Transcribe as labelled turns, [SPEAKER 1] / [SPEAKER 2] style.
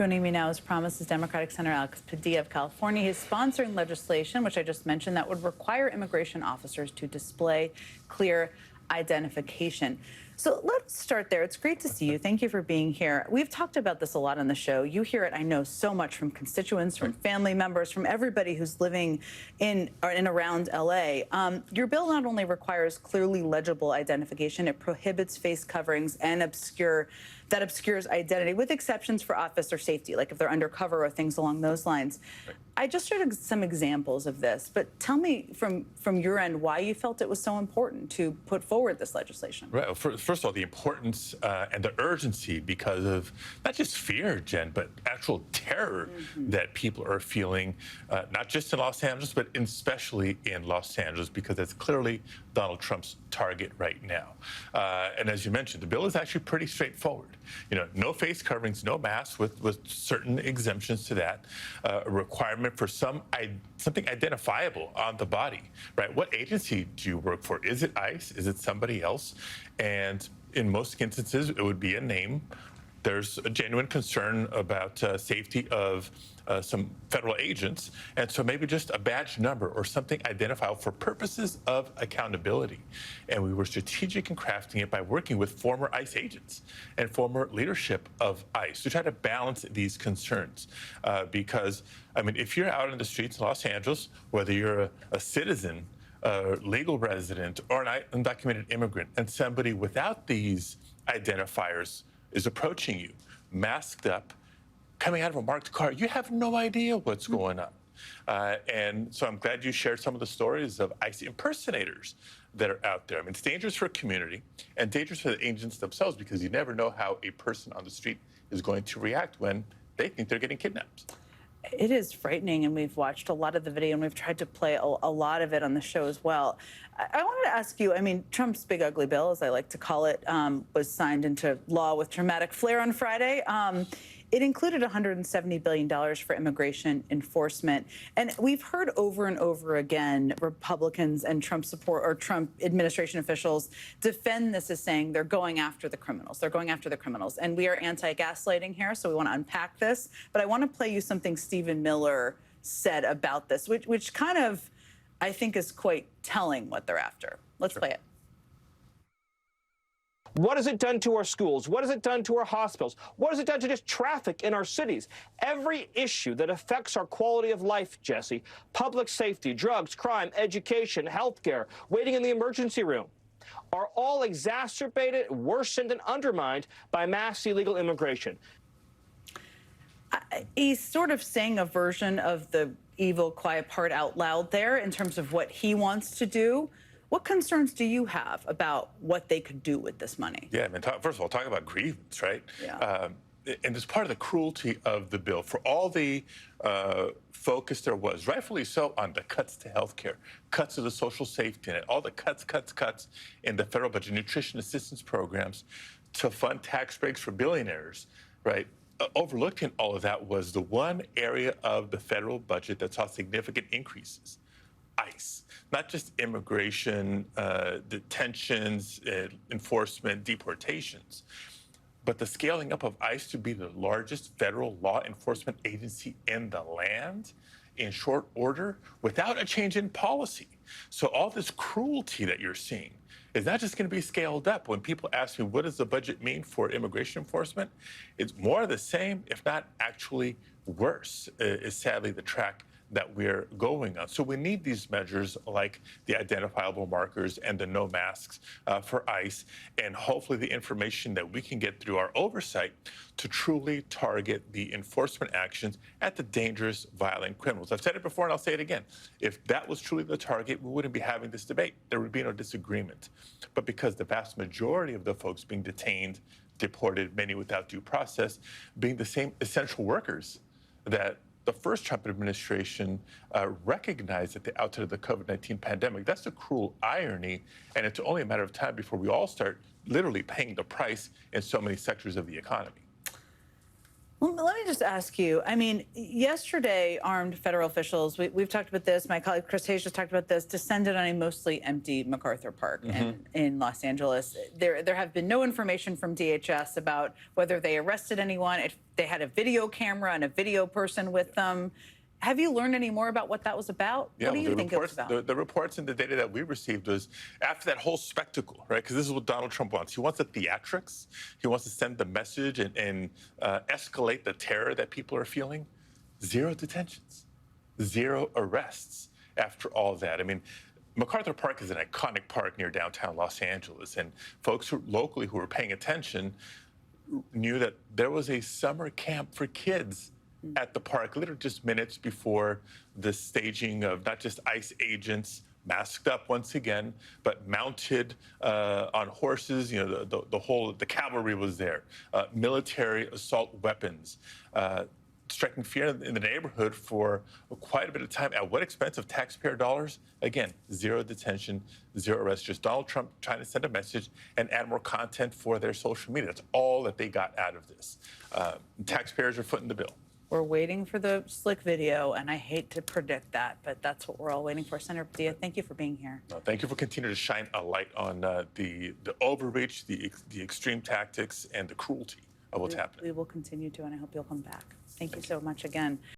[SPEAKER 1] Joining me now, as promised, is Democratic Senator Alex Padilla of California. He's sponsoring legislation, which I just mentioned, that would require immigration officers to display clear identification. So let's start there. It's great to see you. Thank you for being here. We've talked about this a lot on the show. You hear it, I know, so much from constituents, from family members, from everybody who's living in and around L.A. Your bill not only requires clearly legible identification, it prohibits face coverings and obscures identity, with exceptions for office or safety, like if they're undercover or things along those lines. Right. I just shared some examples of this, but tell me from your end why you felt it was so important to put forward this legislation.
[SPEAKER 2] Right. Well, first of all, the importance and the urgency because of not just fear, Jen, but actual terror that people are feeling, not just in Los Angeles, but especially in Los Angeles, because that's clearly Donald Trump's target right now. And as you mentioned, the bill is actually pretty straightforward. You know, no face coverings, no masks, with certain exemptions to that, a requirement for something identifiable on the body, right? What agency do you work for? Is it ICE? Is it somebody else? And in most instances, it would be a name. There's a genuine concern about safety of some federal agents, and so maybe just a badge number or something identifiable for purposes of accountability. And we were strategic in crafting it by working with former ICE agents and former leadership of ICE to try to balance these concerns. Because, I mean, if you're out in the streets in Los Angeles, whether you're a citizen, a legal resident, or an undocumented immigrant, and somebody without these identifiers is approaching you, masked up, coming out of a marked car, you have no idea what's going on. And so I'm glad you shared some of the stories of ICE impersonators that are out there. I mean, it's dangerous for a community and dangerous for the agents themselves, because you never know how a person on the street is going to react when they think they're getting kidnapped.
[SPEAKER 1] It is frightening, and we've watched a lot of the video, and we've tried to play a lot of it on the show as well. I wanted to ask you, I mean, Trump's big ugly bill, as I like to call it, was signed into law with dramatic flair on Friday. It included $170 billion for immigration enforcement. And we've heard over and over again Republicans and Trump administration officials defend this as saying they're going after the criminals. They're going after the criminals. And we are anti-gaslighting here, so we want to unpack this. But I want to play you something Stephen Miller said about this, which kind of, I think, is quite telling what they're after. Let's play it.
[SPEAKER 3] What has it done to our schools? What has it done to our hospitals? What has it done to just traffic in our cities? Every issue that affects our quality of life, Jesse, public safety, drugs, crime, education, healthcare, waiting in the emergency room, are all exacerbated, worsened, and undermined by mass illegal immigration.
[SPEAKER 1] He's sort of saying a version of the evil, quiet part out loud there in terms of what he wants to do. What concerns do you have about what they could do with this money?
[SPEAKER 2] Yeah, I mean, first of all, talk about grievance, right?
[SPEAKER 1] Yeah.
[SPEAKER 2] And it's part of the cruelty of the bill. For all the focus there was, rightfully so, on the cuts to health care, cuts to the social safety net, all the cuts in the federal budget, nutrition assistance programs to fund tax breaks for billionaires, right? Overlooked in all of that was the one area of the federal budget that saw significant increases. ICE, not just immigration, detentions, enforcement, deportations, but the scaling up of ICE to be the largest federal law enforcement agency in the land in short order without a change in policy. So all this cruelty that you're seeing is not just going to be scaled up. When people ask me, what does the budget mean for immigration enforcement? It's more of the same, if not actually worse, is sadly the track that we're going on. So we need these measures like the identifiable markers and the no masks for ICE, and hopefully the information that we can get through our oversight to truly target the enforcement actions at the dangerous, violent criminals. I've said it before and I'll say it again. If that was truly the target, we wouldn't be having this debate. There would be no disagreement. But because the vast majority of the folks being detained, deported, many without due process, being the same essential workers that the first Trump administration recognized at the outset of the COVID-19 pandemic. That's the cruel irony, and it's only a matter of time before we all start literally paying the price in so many sectors of the economy.
[SPEAKER 1] Well, let me just ask you. I mean, yesterday, armed federal officials, we've talked about this, my colleague Chris Hayes just talked about this, descended on a mostly empty MacArthur Park in Los Angeles. There have been no information from DHS about whether they arrested anyone, if they had a video camera and a video person with them. Have you learned any more about what that was about?
[SPEAKER 2] Yeah,
[SPEAKER 1] what do you think it was about?
[SPEAKER 2] The reports and the data that we received was after that whole spectacle, right? Because this is what Donald Trump wants. He wants the theatrics. He wants to send the message and escalate the terror that people are feeling. Zero detentions, zero arrests after all that. I mean, MacArthur Park is an iconic park near downtown Los Angeles, and folks locally who were paying attention knew that there was a summer camp for kids at the park, literally just minutes before the staging of not just ICE agents masked up once again, but mounted on horses. You know, the cavalry was there, military assault weapons, striking fear in the neighborhood for quite a bit of time. At what expense of taxpayer dollars? Again, zero detention, zero arrest. Just Donald Trump trying to send a message and add more content for their social media. That's all that they got out of this. Taxpayers are footing the bill.
[SPEAKER 1] We're waiting for the slick video, and I hate to predict that, but that's what we're all waiting for. Senator Padilla, thank you for being here.
[SPEAKER 2] Thank you for continuing to shine a light on the overreach, the extreme tactics, and the cruelty of what's happening.
[SPEAKER 1] We will continue to, and I hope you'll come back. Thank you so much again.